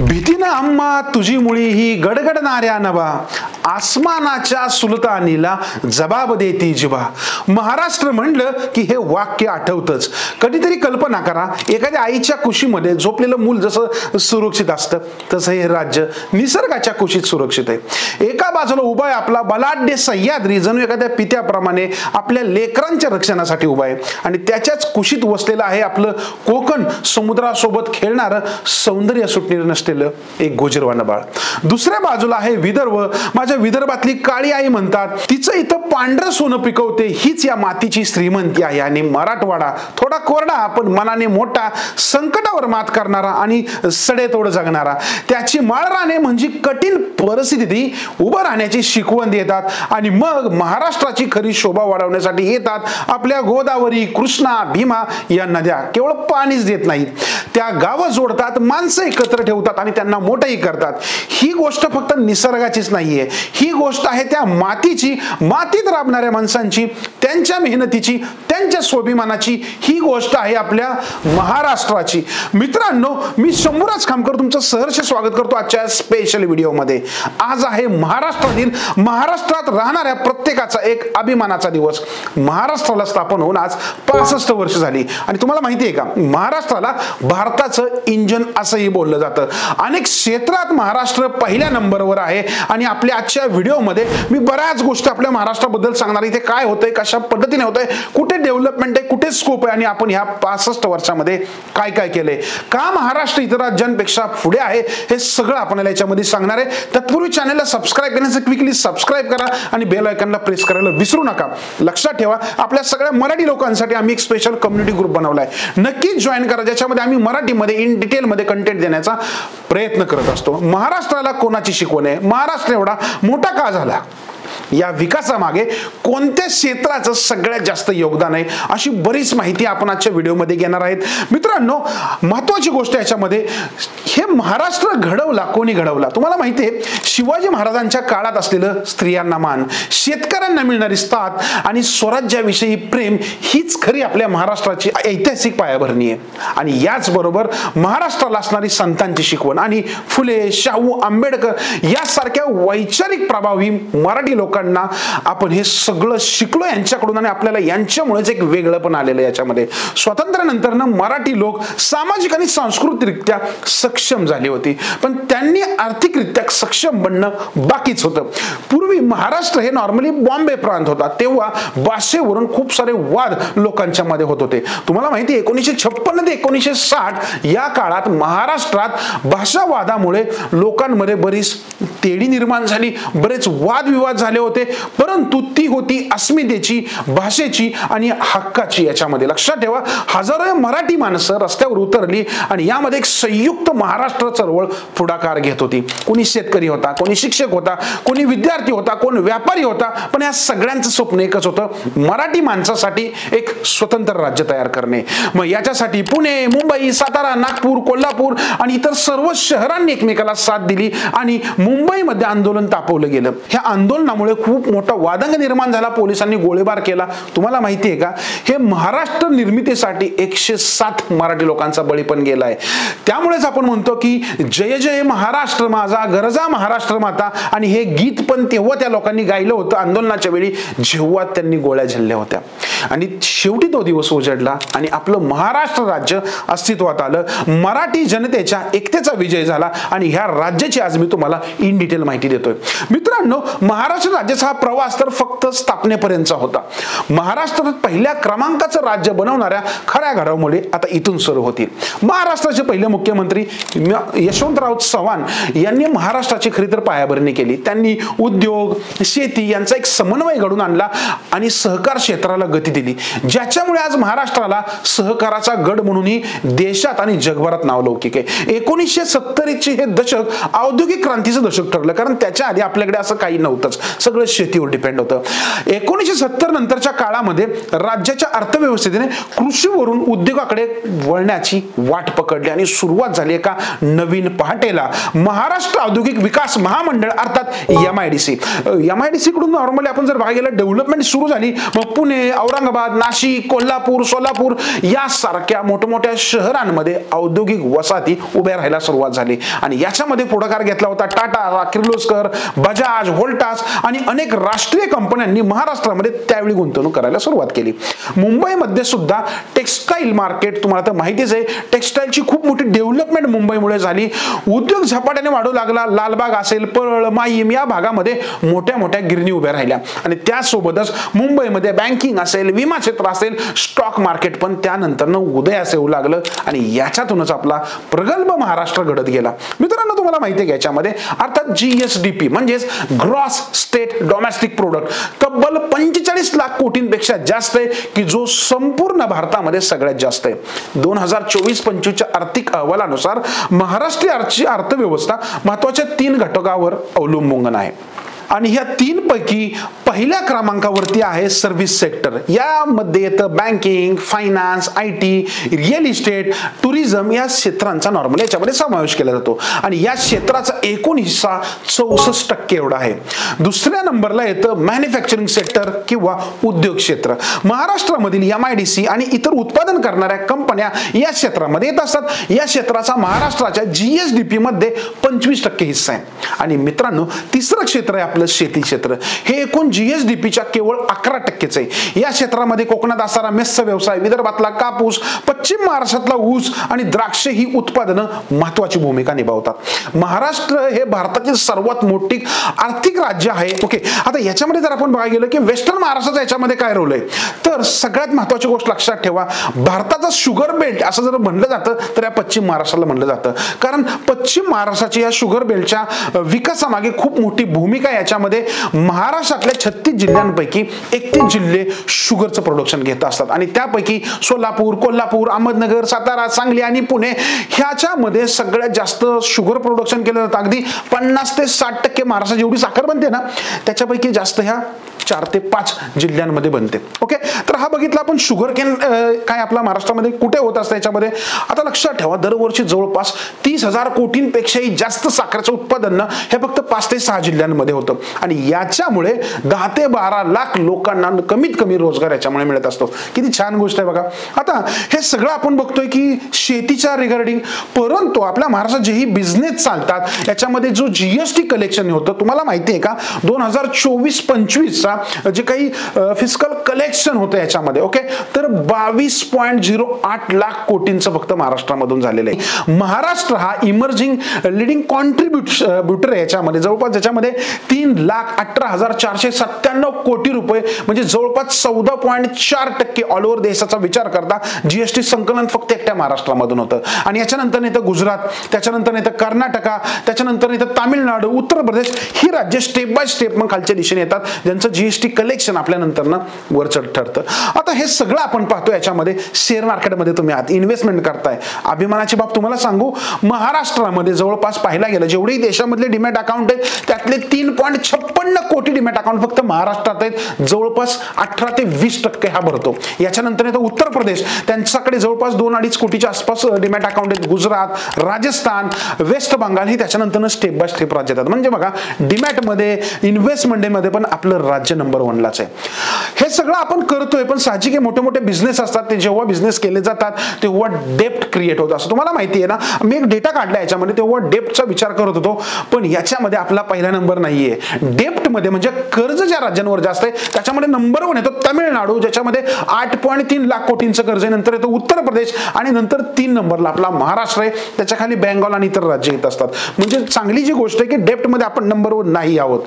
भीतीनं अम्मा तुझी मुळी ही गडगडणाऱ्या नभा, आसमानाच्या सुलतानीला जबाब देती जिभा. महाराष्ट्र म्हणलं की हे वाक्य आठवतच. कधीतरी कल्पना करा, एखाद्या आईच्या कुशीमध्ये झोपलेलं मूल जसं सुरक्षित असतं तसं हे राज्य निसर्गाच्या कुशीत सुरक्षित आहे. एका बाजूला उभा आहे आपला बलाढ्य सह्याद्री, जणू एखाद्या पित्याप्रमाणे आपल्या लेकरांच्या रक्षणासाठी उभा आहे. आणि त्याच्याच कुशीत वसलेलं आहे आपलं कोकण, समुद्रासोबत खेळणारं सौंदर्य सुटलेलं नसलेलं एक गोजरवानं बाळ. दुसऱ्या बाजूला आहे विदर्भ. माझ्या विदर्भातली काळी आई म्हणतात तिचं इथं पांढरं सोनं पिकवते, हीच या मातीची श्रीमंती आहे. आणि मराठवाडा थोडा कोरडा पण मनाने मोठा, संकटावर मात करणारा आणि सडेतोड जगणारा. त्याची माळ राहणे म्हणजे कठीण परिस्थिती उभं राहण्याची शिकवण देतात. आणि मग महाराष्ट्राची खरी शोभा वाढवण्यासाठी येतात आपल्या गोदावरी, कृष्णा, भीमा या नद्या केवळ पाणीच देत नाहीत, त्या गावं जोडतात, माणसं एकत्र ठेवतात आणि त्यांना मोठंही करतात. ही गोष्ट फक्त निसर्गाचीच नाहीये, ही गोष्ट आहे त्या मातीची, मातीत राबणाऱ्या माणसांची, त्यांच्या मेहनतीची, त्यांच्या स्वाभिमानाची. ही गोष्ट आहे आपल्या महाराष्ट्राची. मित्रांनो, मी शंभूराज खामकर तुमचं सहर्ष स्वागत करतो आजच्या स्पेशल व्हिडिओमध्ये. आज आहे महाराष्ट्र दिन. महाराष्ट्रात राहणाऱ्या प्रत्येकाचा एक अभिमानाचा दिवस. महाराष्ट्राला स्थापन होऊन आज 65 वर्ष झाली. आणि तुम्हाला माहिती आहे का, महाराष्ट्राला भारताचं इंजन असंही बोललं जातं. अनेक क्षेत्रात महाराष्ट्र पहिल्या नंबरवर आहे. आणि आपल्या आजच्या व्हिडिओमध्ये मी बऱ्याच गोष्टी आपल्या महाराष्ट्राबद्दल सांगणार. इथे काय होतंय, कशा पद्धतीने होतंय, कुठे डेव्हलपमेंट आहे, कुठे स्कोप आहे, आणि आपण ह्या 65 वर्षामध्ये काय काय केलंय, का महाराष्ट्र इतर राज्यांपेक्षा पुढे आहे, हे सगळं आपण याच्यामध्ये सांगणार आहे. तत्पूर्वी चॅनलला सबस्क्राईब करण्याचं क्विकली सबस्क्राईब करा आणि बेल आयकॉनला प्रेस करायला विसरू नका. लक्षात ठेवा, आपल्या सगळ्या मराठी लोकांसाठी आम्ही एक स्पेशल कम्युनिटी ग्रुप बनवलाय. नक्कीच जॉईन करा, ज्याच्यामध्ये आम्ही मराठीमध्ये इन डिटेलमध्ये कंटेंट देण्याचा प्रयत्न करत असतो. महाराष्ट्राला कोणाची शिकवण आहे, महाराष्ट्र एवढा मोठा का झाला, या विकासामागे कोणत्या क्षेत्राचं सगळ्यात जास्त योगदान आहे, अशी बरीच माहिती आपण आजच्या व्हिडिओमध्ये घेणार आहेत. मित्रांनो, महत्त्वाची गोष्ट याच्यामध्ये, हे महाराष्ट्र घडवला कोणी घडवला? तुम्हाला माहिती आहे, शिवाजी महाराजांच्या काळात असलेलं स्त्रियांना मान, शेतकऱ्यांना मिळणारी साथ आणि स्वराज्याविषयी प्रेम, हीच खरी आपल्या महाराष्ट्राची ऐतिहासिक पायाभरणी आहे. आणि याचबरोबर महाराष्ट्राला असणारी संतांची शिकवण आणि फुले, शाहू, आंबेडकर यासारख्या वैचारिक प्रभावी मराठी लोकांना आपण हे सगळं शिकलो यांच्याकडून. आणि आपल्याला यांच्यामुळेच एक वेगळं पण आलेलं याच्यामध्ये. स्वातंत्र्यानंतर मराठी लोक सामाजिक आणि सांस्कृतिकरित्या सक्षम झाली होती, पण त्यांनी आर्थिकरित्या सक्षम बनणं बाकीच होतं. पूर्वी महाराष्ट्र हे नॉर्मली बॉम्बे प्रांत होता, तेव्हा भाषेवरून खूप सारे वाद लोकांच्या मध्ये होत होते. तुम्हाला माहिती आहे, 1956 ते 1960 या काळात महाराष्ट्रात भाषावादामुळे लोकांमध्ये बरीच तेढी निर्माण झाली, बरेच वादविवाद झाले होते. परंतु ती होती अस्मितेची, भाषेची आणि हक्काची. याच्यामध्ये लक्षात ठेवा, हजारो मराठी माणसं रस्त्यावर उतरली आणि यामध्ये एक संयुक्त महाराष्ट्र चळवळ पुढाकार घेत होती. कोणी शेतकरी होता, कोणी शिक्षक होता, कोणी विद्यार्थी होता, कोण व्यापारी होता, पण या सगळ्यांचं स्वप्न एकच होतं, मराठी माणसासाठी एक स्वतंत्र राज्य तयार करणे. मग याच्यासाठी पुणे, मुंबई, सातारा, नागपूर, कोल्हापूर आणि इतर सर्व शहरांनी एकमेकाला साथ दिली आणि मुंबईमध्ये आंदोलन तापवलं गेलं. ह्या आंदोलनामुळे खूप मोठा वादंग निर्माण झाला, पोलिसांनी गोळीबार केला. तुम्हाला माहिती आहे का, हे महाराष्ट्र निर्मितीसाठी 107 मराठी लोकांचा बळी पण गेलाय. त्यामुळेच आपण म्हणतो की जय जय महाराष्ट्र माझा, गरजा महाराष्ट्र माता. आणि हे गीत पण तेव्हा त्या लोकांनी गायलं होतं आंदोलनाच्या वेळी, जेव्हा त्यांनी गोळ्या झेलल्या होत्या. आणि शेवटी तो दिवस उजडला आणि आपलं महाराष्ट्र राज्य अस्तित्वात आलं. मराठी जनतेच्या एकतेचा विजय झाला आणि ह्या राज्याची आज मी तुम्हाला इन डिटेल माहिती देतोय. मित्रांनो, महाराष्ट्र राज्याचा हा प्रवास तर फक्त स्थापनेपर्यंतचा होता. महाराष्ट्रात पहिल्या क्रमांकाचं राज्य बनवणाऱ्या खऱ्या घडामोडी आता इथून सुरू होतील. महाराष्ट्राचे पहिले मुख्यमंत्री यशवंतराव चव्हाण यांनी महाराष्ट्राची खरी तर पायाभरणी केली. त्यांनी उद्योग, शेती यांचा एक समन्वय घडून आणला आणि सहकार क्षेत्राला गती दिली, ज्याच्यामुळे आज महाराष्ट्राला सहकाराचा गड म्हणूनही देशात आणि जगभरात नावलौकिक आहे. 1970 हे दशक औद्योगिक क्रांतीचं दशक ठरलं, कारण त्याच्या आधी आपल्याकडे असं काही नव्हतंच. सगळं शेतीवर डिपेंड होतं. 1970 नंतरच्या काळामध्ये राज्याच्या अर्थव्यवस्थेने कृषीवरून उद्योगाकडे वळण्याची वाट पकडली आणि सुरुवात झाली एका नवीन पहाटेला. महाराष्ट्र औद्योगिक विकास महामंडळ अर्थात MIDC कडून नॉर्मली आपण जर बघायला गेलं डेव्हलपमेंट सुरू झाली. मग पुणे, औरंगाबाद, नाशिक, कोल्हापूर, सोलापूर यासारख्या मोठमोठ्या शहरांमध्ये औद्योगिक वसाहती उभ्या राहायला सुरुवात झाली आणि याच्यामध्ये पुढाकार घेतला होता टाटा, किर्लोस्कर, बजाज, व्होल्टास आणि अनेक राष्ट्रीय कंपन्यांनी महाराष्ट्रामध्ये त्यावेळी गुंतवणूक करायला सुरुवात केली. मुंबईमध्ये सुद्धा टेक्सटाईल मार्केट तुम्हाला तर माहितीच आहे, टेक्सटाईलची खूप मोठी डेव्हलपमेंट मुंबईमुळे झाली. उद्योग झपाट्याने वाढू लागला. लालबाग असेल, परळ, माहीम या भागामध्ये मोठ्या मोठ्या गिरणी उभ्या राहिल्या आणि त्यासोबतच मुंबईमध्ये बँकिंग असेल, विमा क्षेत्र असेल, स्टॉक मार्केट पण त्यानंतर उदयास येऊ लागलं आणि याच्यातूनच आपला प्रगल्भ महाराष्ट्र घडत गेला. मित्रांनो, तुम्हाला माहिती आहे याच्यामध्ये अर्थात GSDP म्हणजेच ग्रॉस स्टेट डोमेस्टिक प्रोडक्ट तब्बल 45 लाख कोटींपेक्षा जास्त आहे की जो संपूर्ण भारतामध्ये सगळ्यात जास्त आहे. 2024-25 आर्थिक अहवालानुसार महाराष्ट्राची अर्थव्यवस्था महत्वाच्या 3 घटकावर अवलंबून आहे आणि ह्या 3 पैकी पहिल्या क्रमांकावरती आहे सर्व्हिस सेक्टर. यामध्ये येतं banking, finance, IT, real estate, tourism या क्षेत्रांचा नॉर्मली याच्यामध्ये समावेश केला जातो आणि या क्षेत्राचा एकूण हिस्सा 64% एवढा आहे. दुसऱ्या नंबरला येतं मॅन्युफॅक्चरिंग सेक्टर किंवा उद्योग क्षेत्र. महाराष्ट्रामधील MIDC आणि इतर उत्पादन करणाऱ्या कंपन्या या क्षेत्रामध्ये येत असतात. या क्षेत्राचा महाराष्ट्राच्या GSDP मध्ये 25% हिस्सा आहे. आणि मित्रांनो, तिसरं क्षेत्र आहे शेती क्षेत्र. हे एकूण GSDPच्या केवळ 11%च आहे. या क्षेत्रामध्ये कोकणात असणारा मेस्स व्यवसाय, विदर्भातला कापूस, पश्चिम महाराष्ट्रातला ऊस आणि द्राक्ष ही उत्पादनं महत्वाची भूमिका निभावतात. महाराष्ट्र हे भारतातील सर्वात मोठी आर्थिक राज्य आहे. ओके, आता याच्यामध्ये जर आपण बघायला गेलं की वेस्टर्न महाराष्ट्राचा याच्यामध्ये काय रोल आहे, तर सगळ्यात महत्वाची गोष्ट लक्षात ठेवा, भारताचा शुगर बेल्ट असं जर म्हणलं जातं तर या पश्चिम महाराष्ट्राला म्हणलं जातं. कारण पश्चिम महाराष्ट्राची या शुगर बेल्टच्या विकासामागे खूप मोठी भूमिका आहे. याच्यामध्ये महाराष्ट्रातल्या 36 जिल्ह्यांपैकी 31 जिल्हे शुगरचं प्रोडक्शन घेत असतात आणि त्यापैकी सोलापूर, कोल्हापूर, अहमदनगर, सातारा, सांगली आणि पुणे ह्याच्यामध्ये सगळ्यात जास्त शुगर प्रोडक्शन केलं जातं. अगदी 50 ते 60% महाराष्ट्रात जेवढी साखर बनते ना त्याच्यापैकी जास्त ह्या 4 ते 5 जिल्ह्यांमध्ये बनते. ओके, तर हा बघितला आपण शुगर केन काय आपला महाराष्ट्रामध्ये कुठे होत असतं याच्यामध्ये. आता लक्षात ठेवा, दरवर्षी जवळपास 30,000 कोटींपेक्षाही जास्त साखरेचं उत्पादन हे फक्त 5 ते 6 जिल्ह्यांमध्ये होतं आणि याच्यामुळे 10 ते 12 लाख लोकांना कमीत कमी रोजगार याच्यामुळे मिळत असतो. किती छान गोष्ट आहे बघा. आता हे सगळं आपण बघतोय की शेतीच्या रिगार्डिंग, परंतु आपल्या महाराष्ट्रात जेही बिझनेस चालतात याच्यामध्ये जो GST कलेक्शन होतं, तुम्हाला माहिती आहे का 2024-25 जे काही फिस्कल कलेक्शन होतं याच्यामध्ये, ओके, तर 22.08 लाख कोटींचं फक्त महाराष्ट्रामधून झालेलं आहे. महाराष्ट्र हा इमर्जिंग लीडिंग कॉन्ट्रीब्युटर आहे याच्यामध्ये, जवळपास ज्याच्यामध्ये 3,18,497 कोटी रुपये म्हणजे जवळपास 14.4% ऑल ओव्हर देशाचा विचार करता GST संकलन फक्त एकट्या महाराष्ट्रामधून होतं. आणि याच्यानंतर येतं गुजरात, त्याच्यानंतर येतं कर्नाटका, त्याच्यानंतर येतं तामिळनाडू, उत्तर प्रदेश, ही राज्य स्टेप बाय स्टेप मग खालच्या दिशेने येतात ज्यांचं GST कलेक्शन आपल्या नंतर वरचढ ठरतं. आता हे सगळं आपण पाहतो याच्यामध्ये शेअर मार्केटमध्ये तुम्ही आहात, इन्व्हेस्टमेंट करताय. अभिमानाची बाब तुम्हाला सांगू, महाराष्ट्रामध्ये जवळपास पाहायला गेलं जेवढे देशामधले डीमॅट अकाउंट आहेत त्यातले 3.56 कोटी डीमॅट अकाउंट फक्त महाराष्ट्रात आहेत. जवळपास 18 ते 20% हा भरतो. याच्यानंतर येतं उत्तर प्रदेश, त्यांच्याकडे जवळपास 2-2.5 कोटीच्या आसपास डीमॅट अकाउंट आहेत. गुजरात, राजस्थान, वेस्ट बंगाल ही त्याच्यानंतर स्टेप बाय स्टेप राज्य येतात. म्हणजे बघा, डीमॅट मध्ये, इन्व्हेस्टमेंट मध्ये पण आपलं राज्य नंबर 1लाच आहे. हे सगळं आपण करतोय, पण साहजिक मोठे मोठे बिझनेस असतात, ते जेव्हा बिझनेस केले जातात तेव्हा डेप्ट क्रिएट होत असतो. तुम्हाला माहिती आहे ना, मी एक डेटा काढला याच्यामध्ये, तेव्हा डेप्टचा विचार करत होतो, पण याच्यामध्ये आपला पहिला नंबर नाहीये. डेप्ट मध्ये म्हणजे कर्ज ज्या राज्यांवर जास्त आहे त्याच्यामध्ये नंबर 1 येतो तामिळनाडू, ज्याच्यामध्ये 8.3 लाख कोटींचं कर्ज आहे. नंतर येतो उत्तर प्रदेश आणि नंतर 3 नंबरला आपला महाराष्ट्र आहे. त्याच्या खाली बेंगॉल आणि इतर राज्य येत असतात. म्हणजे चांगली जी गोष्ट आहे की डेप्ट मध्ये आपण नंबर 1 नाही आहोत.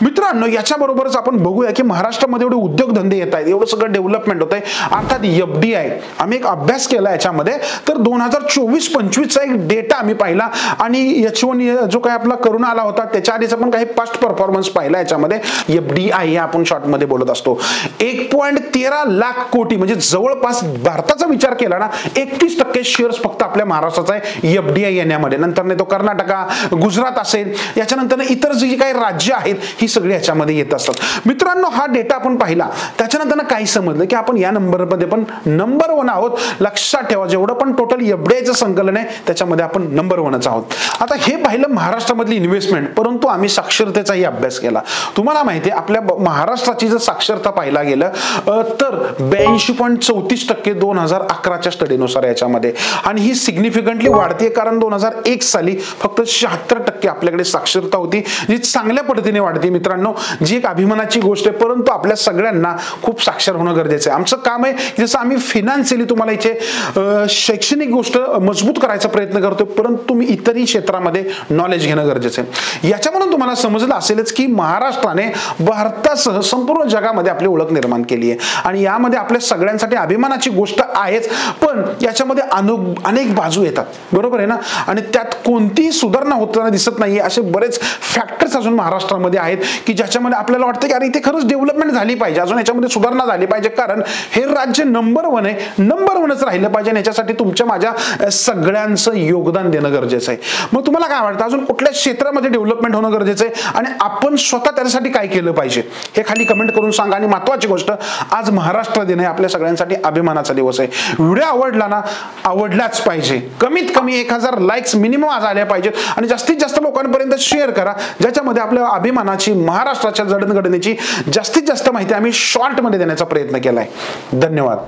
मित्रांनो, याच्याबरोबरच आपण बघूया की महाराष्ट्रामध्ये एवढे उद्योगधंदे येत आहेत, एवढं सगळं डेव्हलपमेंट होत आहे, अर्थात FDI आम्ही एक अभ्यास केला याच्यामध्ये, तर 2024-25 चा एक डेटा आम्ही पाहिला आणि H1 जो काही आपला करोना आला होता त्याच्या आधीचा पण काही पास्ट परफॉर्मन्स पाहिला याच्यामध्ये. FDI आपण शॉर्ट मध्ये बोलत असतो. 1.13 लाख कोटी म्हणजे जवळपास भारताचा विचार केला ना 31% शेअर्स फक्त आपल्या महाराष्ट्राचा आहे FDI येण्यामध्ये. नंतर तो कर्नाटका, गुजरात असेल, याच्यानंतर इतर जी काही राज्य आहेत ही सगळी याच्यामध्ये येत असतात. मित्रांनो, हा डेटा आपण पाहिला त्याच्यानंतर काय समजलं की आपण या नंबरमध्ये पण नंबर 1 आहोत. लक्षात ठेवा, जेवढं पण टोटल FDIचं संकलन आहे त्याच्यामध्ये आपण नंबर 1च आहोत. आता हे पाहिलं महाराष्ट्रामधली इन्व्हेस्टमेंट, परंतु आम्ही साक्षरतेचाही अभ्यास केला. तुम्हाला माहिती आहे आपल्या महाराष्ट्राची जर साक्षरता पाहिला गेलं तर 82.34% 2011च्या स्टडीनुसार याच्यामध्ये, आणि ही सिग्निफिकंटली वाढते कारण 2001 साली फक्त 76% आपल्याकडे साक्षरता होती, जी चांगल्या पद्धतीने वाढते. मित्रांनो, जी एक अभिमानाची गोष्ट आहे, परंतु आपल्या सगळ्यांना खूप साक्षर होणं गरजेचं आहे. आमचं काम आहे जसं आम्ही फिनान्शियली तुम्हाला इथे शैक्षणिक गोष्ट मजबूत करायचा प्रयत्न करतोय, परंतु तुम्ही इतरही क्षेत्रामध्ये नॉलेज घेणं गरजेचं आहे. याच्यामधून तुम्हाला समजलं असेलच की महाराष्ट्राने भारतासह संपूर्ण जगामध्ये आपली ओळख निर्माण केली आहे आणि यामध्ये आपल्या सगळ्यांसाठी अभिमानाची गोष्ट आहेच, पण याच्यामध्ये अनेक बाजू येतात, बरोबर आहे ना, आणि त्यात कोणतीही सुधारणा होताना दिसत नाहीये. असे बरेच फॅक्टर्स अजून महाराष्ट्रामध्ये आहेत की ज्याच्यामध्ये आपल्याला वाटतं की अरे इथे खरंच डेव्हलपमेंट झाली पाहिजे, अजून याच्यामध्ये सुधारणा झाली पाहिजे, कारण हे राज्य नंबर 1 आहे, नंबर 1च राहिलं पाहिजे आणि याच्यासाठी तुमच्या माझ्या सगळ्यांचं योगदान देणं गरजेचं आहे. मग तुम्हाला काय वाटतं अजून कुठल्या क्षेत्रामध्ये डेव्हलपमेंट होणं गरजेचं आहे आणि आपण स्वतः त्यासाठी काय केलं पाहिजे हे खाली कमेंट करून सांगा. आणि महत्त्वाची गोष्ट, आज महाराष्ट्र दिन आहे, आपल्या सगळ्यांसाठी अभिमानाचा दिवस आहे. व्हिडिओ आवडला ना, आवडलाच पाहिजे, कमीत कमी 1000 लाईक्स मिनिमम आज आल्या पाहिजेत आणि जास्तीत जास्त लोकांपर्यंत शेअर करा, ज्याच्यामध्ये आपल्या अभिमानाची, महाराष्ट्राच्या जडणघडणीची जास्तीत जास्त माहिती आम्ही शॉर्ट मध्ये देण्याचा प्रयत्न केलाय. धन्यवाद.